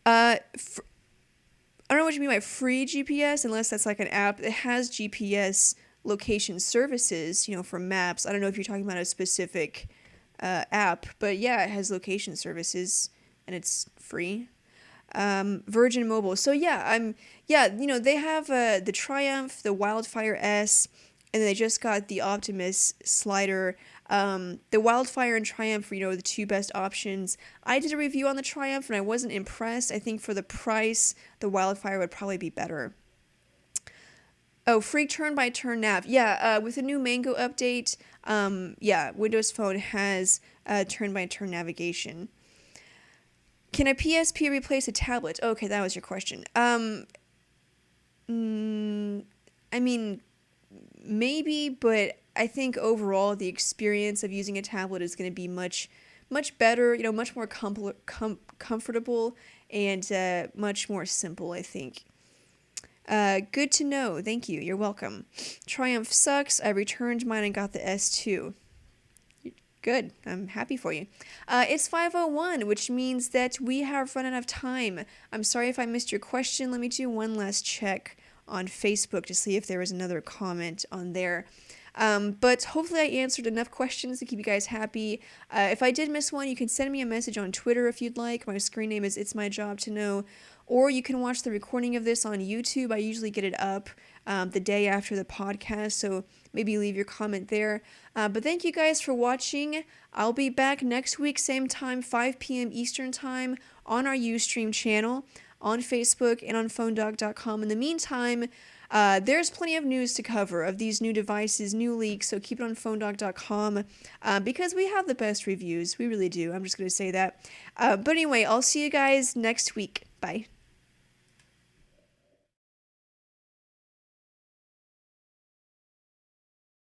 I don't know what you mean by free GPS, unless that's like an app that has GPS location services, for maps. I don't know if you're talking about a specific app, but yeah, it has location services and it's free. Virgin Mobile. So yeah, they have the Triumph, the Wildfire S. and they just got the Optimus slider. The Wildfire and Triumph, you know, the two best options. I did a review on the Triumph and I wasn't impressed. I think for the price, the Wildfire would probably be better. Oh, free turn-by-turn nav. Yeah, with the new Mango update, yeah, Windows Phone has turn-by-turn navigation. Can a PSP replace a tablet? Okay, that was your question. I mean, maybe, but I think overall the experience of using a tablet is going to be much better, you know, much more comfortable and much more simple, I think. Good to know. Thank you. You're welcome. Triumph sucks. I returned mine and got the S2. Good. I'm happy for you. It's 5:01, which means that we have run out of time. I'm sorry if I missed your question. Let me do one last check on Facebook to see if there was another comment on there. But hopefully I answered enough questions to keep you guys happy. If I did miss one, you can send me a message on Twitter if you'd like. My screen name is It's My Job to Know. Or you can watch the recording of this on YouTube. I usually get it up the day after the podcast, so maybe leave your comment there. But thank you guys for watching. I'll be back next week, same time, 5 p.m. Eastern Time, on our Ustream channel, on Facebook, and on PhoneDog.com. In the meantime, there's plenty of news to cover of these new devices, new leaks, so keep it on PhoneDog.com because we have the best reviews. We really do. I'm just going to say that. But anyway, I'll see you guys next week. Bye.